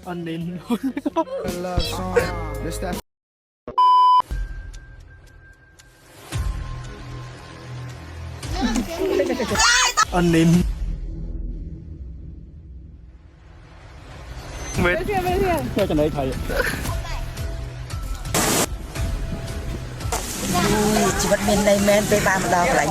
Anh nín. Love song. This that. Anh nín. Mệt. Cho cho đấy thầy. Chỉ vật bên đây men pe ba mà đau lại.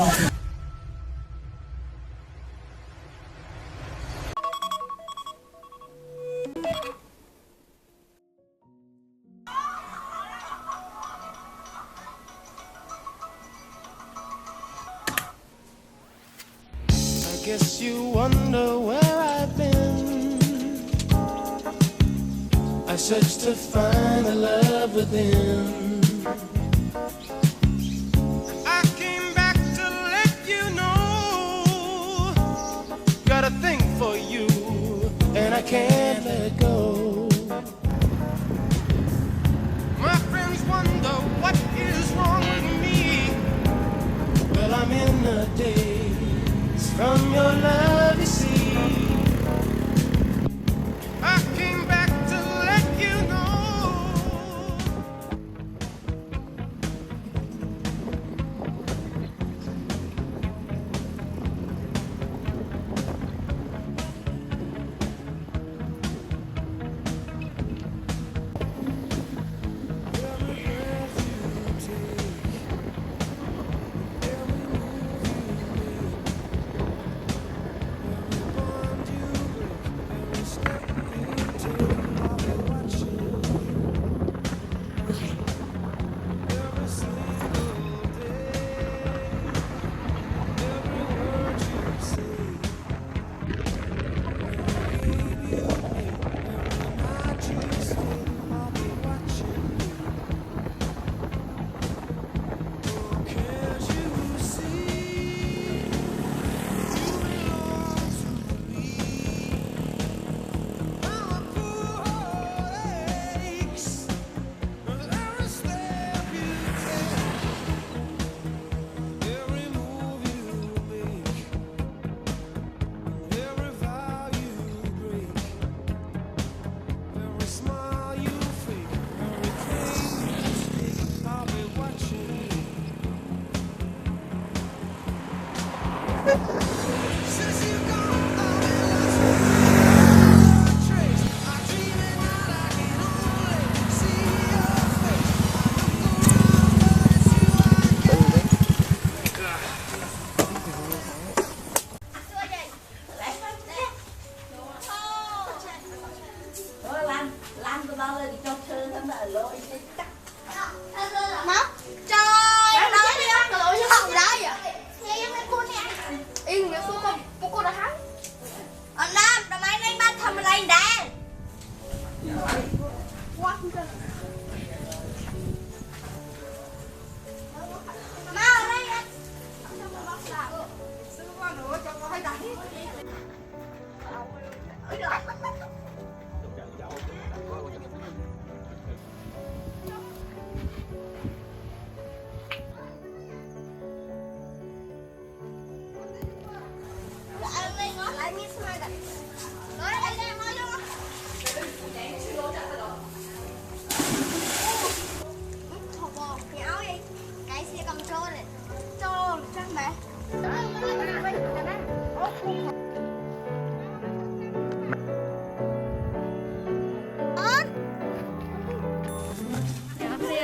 I guess you wonder where I've been. I searched to find the love within. I came back to let you know, got a thing for you, and I can't let go. My friends wonder what is wrong with me. Well, I'm in a daze from your love, you see. I came back to let you know. Lan của bao lên cho chơi thấm là lỗi chắc. Má, trời, nói đi ăn lỗi cho không đấy vậy. Nghe mấy cô nè. Yên nghe xuống không, cô đã thắng. Nam, tụi mày lên bắt thầm lên đàn. Quá không chơi. Má ở đây anh. Sư qua nữa cho con hay đánh.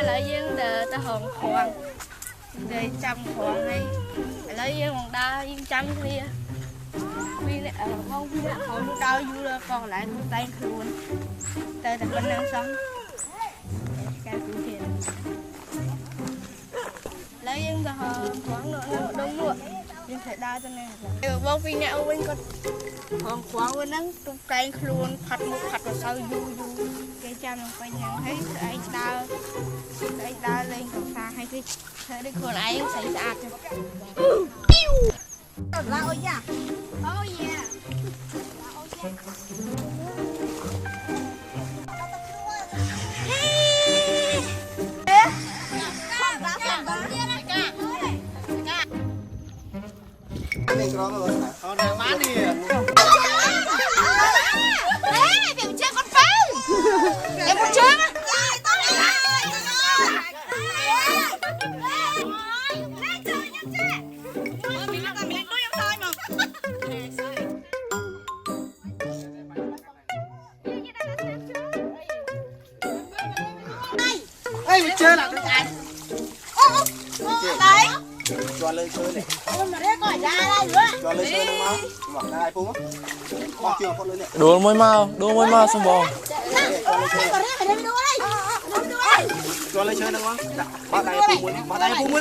Lại dương để ta hồn khoan để chăm khoan hay lấy dương còn đa dương chăm thì vì ở không không đau vui là còn lại con tay luôn tay tập bên năng sống cái cụ thiện lấy dương ta hồn khoan nữa đông nữa dương phải đa cho nên là vô vì nhau bên con hồn khoan bên năng tung tay luôn phật một phật vào sau vui vui cái chăm nó phải nhận thấy anh ta lên cầm pha hay cái thế đi còn ai xảy ra cho Là ôi nha. Ôi nha. Này có nó bán đi. ơi mình chơi là đấy cho lên chơi này ôm mà đấy coi ra đây nữa cho lên chơi đúng không mặc cái phun á con chưa con lên này đua môi mau xong bò cho lên chơi đúng không bắt tay phun muối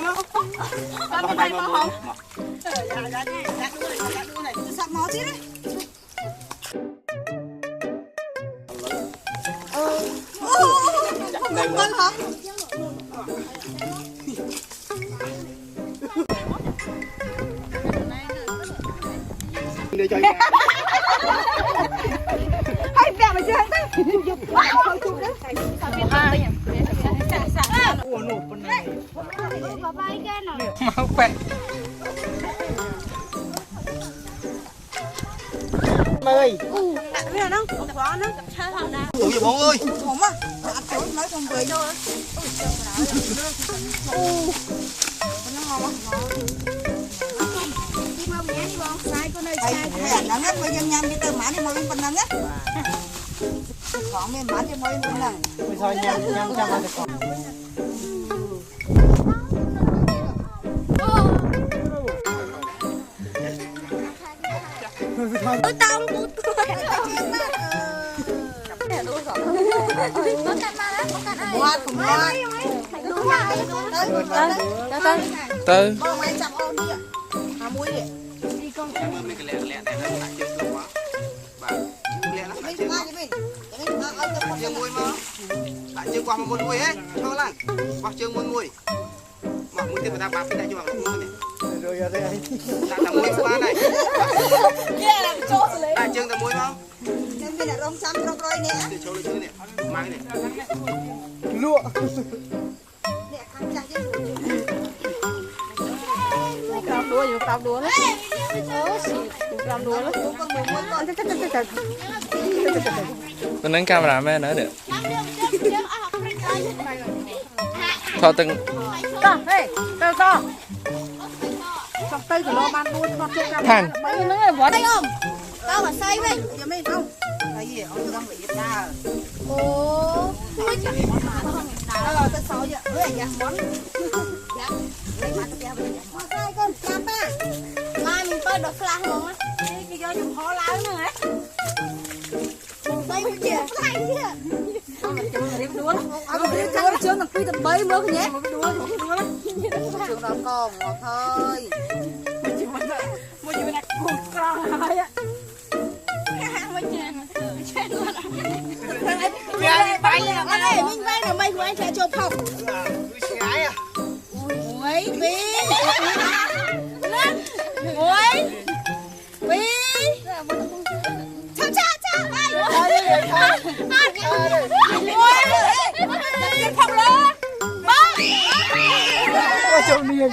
mà bắt tay mà muối sắp máu chứ đấy này con hả để cho hay bẹ mà chưa thấy mau khỏe ơi bây giờ nó khóa nó chơi thằng nào ủa vậy bố ơi không á ăn trốn nói không về đâu nó ngắt với dân nhâm đi từ mã đi mua bên năng á còn miền mã đi mua bên năng bây giờ nhang cho vào được còn tôi tông của tôi từ chưa muối mà lại chưa qua một muối ấy cho lại qua chưa muối mà muối tiếp ta bám cái này cho vào muối này rồi đây là muối qua này lại chưa là muối không nên bây giờ rong xăm rong roi nè để cho lên chơi này mang này lụa nè khăn chặt chứ tao đùa đấy làm đùa lắm tôi nâng camera mẹ nữa được thôi từng to sọc tay của nó ban luôn con chung thằng mấy nó là vỏ thấy không tao mà say vậy giờ mấy không cái gì ông đang bị ta ồ mới chả rồi tôi sợ vậy ơi dạ món lấy mặt tôi bây giờ món sai con chăm ba mai mình tới được la luôn á cái do dùng ho lao nữa hả đây một gì sai chứ chưa là quy tầm bấy mới nhé trường đó còn ngọt thôi mua gì mà cột con thôi á bay mình bay là mày của anh sẽ chụp học gái à ui bi ui bi cha cha cha bay ui phòng lên có châu niên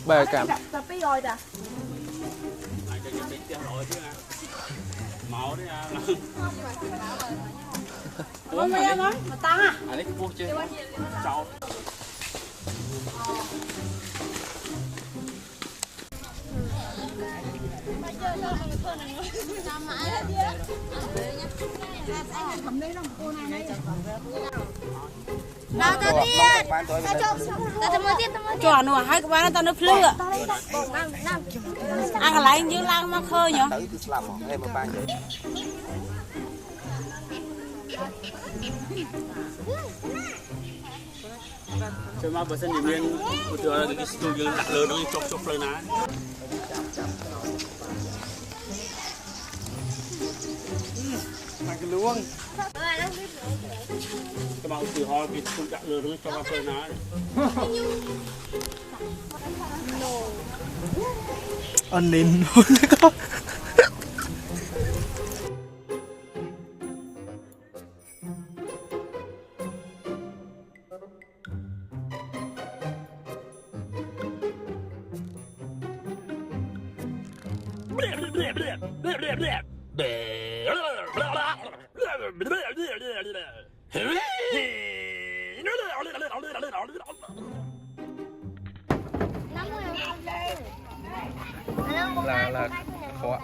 bè cảm tập đi rồi đã uống mày ăn mà tăng à anh ấy mua chưa cháu cầm đây nó cô này Nào ta tiết. Ta cho. Ta mới tiết. Cho nó hai cái bán tao nó phơi ạ. Ăn lại như lang mà khơi nhở. Tới cứ làm em mà ba vậy. Chơi mà bữa sen thì viên một giờ cái tôi dương đặt lớn nó chọc lên ná. Mà cái luông. Cái bao từ ho cái tôi đặt lớn nó chọc lên ná. Anh nín luôn đó. Là khó.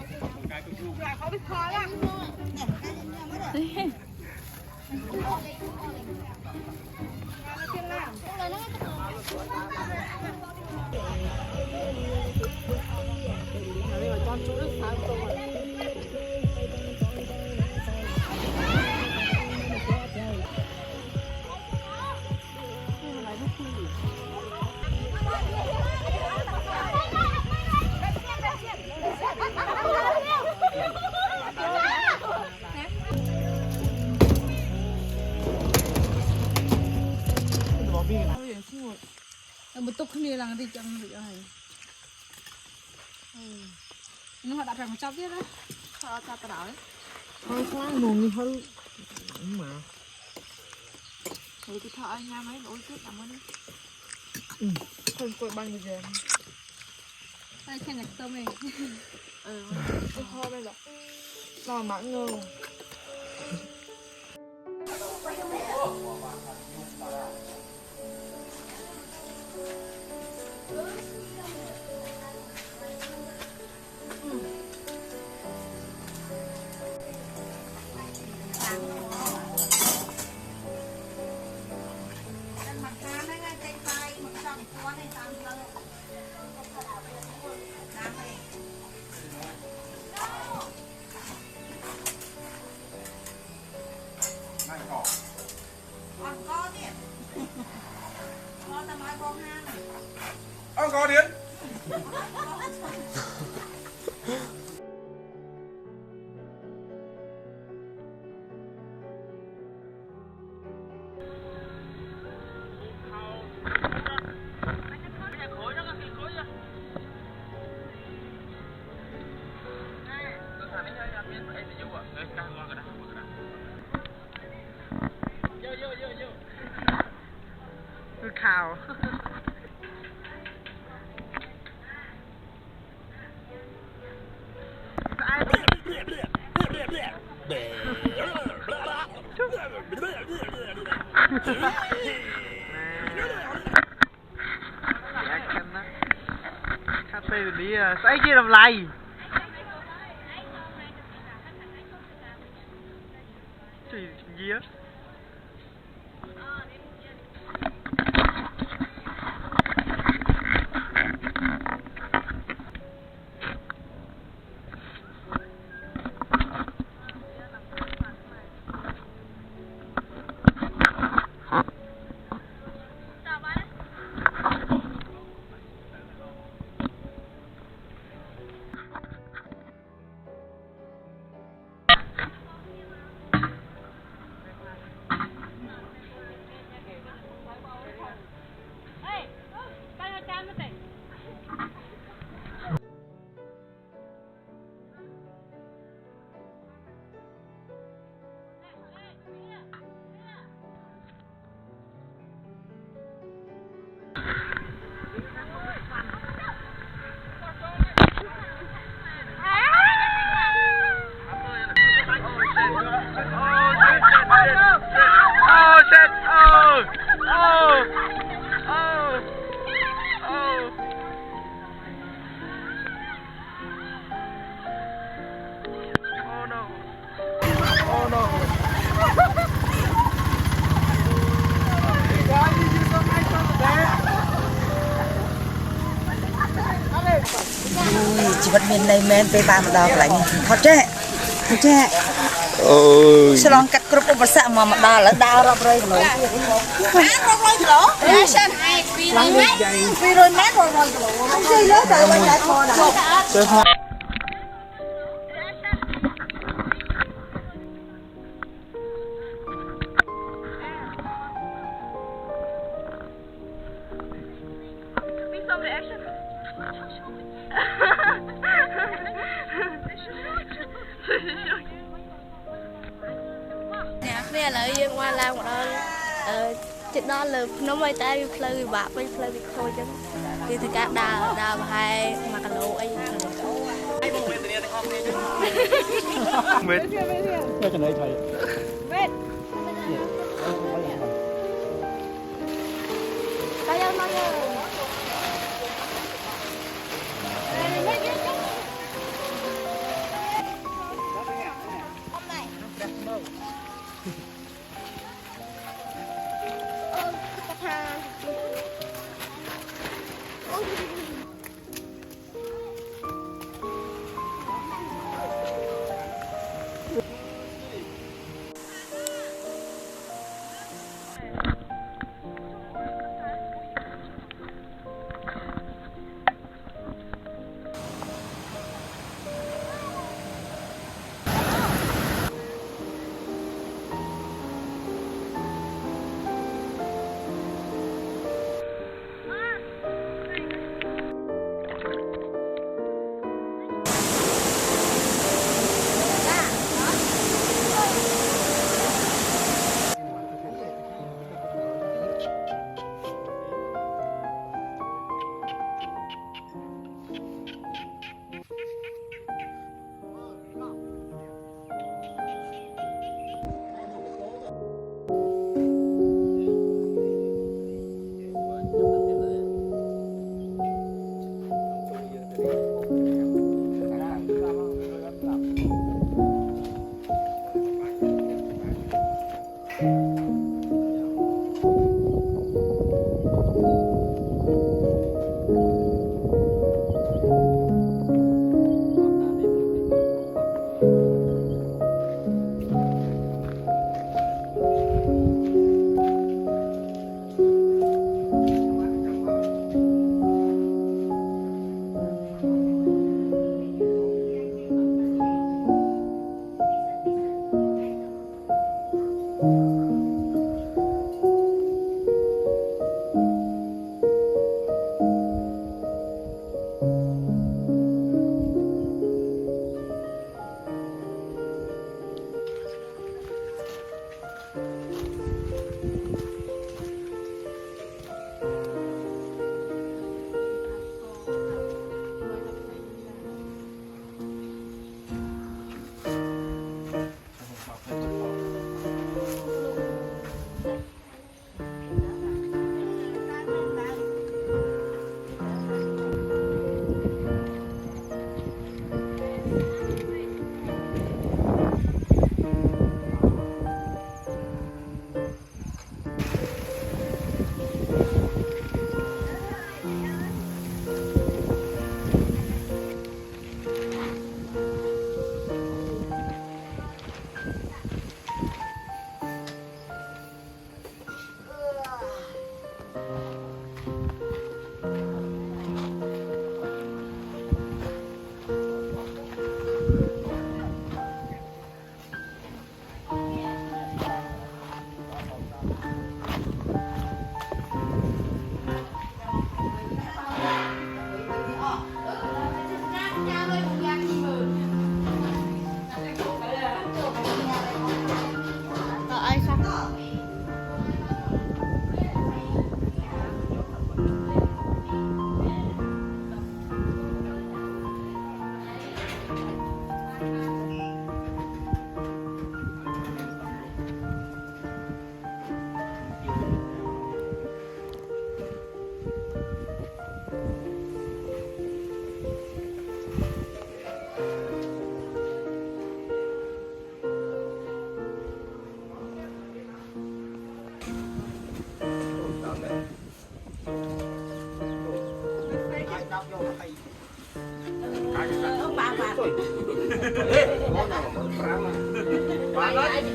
một tục kia là thì chẳng được rồi. Nó họ đặt ra một chắp tiếp đấy. Họ chắp tao đảo đấy. Thôi khoan nguồn như hơi mà. Thôi cái thợ anh nha mấy nổi chết cảm ơn đi. Thôi coi bao nhiêu giờ. Đây khen nhạc tôm này. Thôi đây là. Lo mãn ngơ. Ông có điện. Cứ khảo. Cà phê đi à, sao kia làm lại? Chuyện gì á? vật miền này men về ba mà đào lại thật chứ ôi salon cắt cướp bớt sạ mà đào là đào ra rồi rồi rồi mét rồi không chơi lớn rồi bây giờ thôi nè lại yên qua làm một đôi chuyện đó là nó mới tay phơi bạc với phơi bị khôi chứ thì các đào hai mà cả lỗ ấy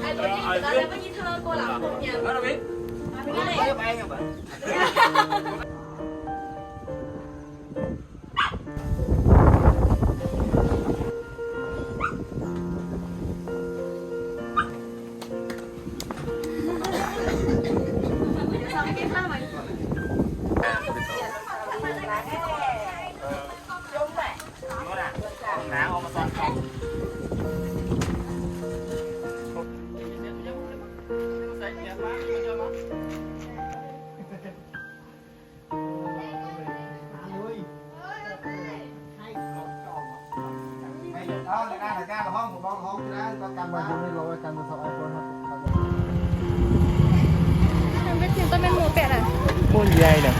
ai tôi chỉ là bao nhiêu thơ cô làm một nhà Đó đâu biết. Có bay không bạn? Đó, người ta vàoห้องcủa con không ra con cầm vào đây rồi cầm vào sợi con nó. Không biết thì tôi bên mua pẹt à? Mua gì đây nè?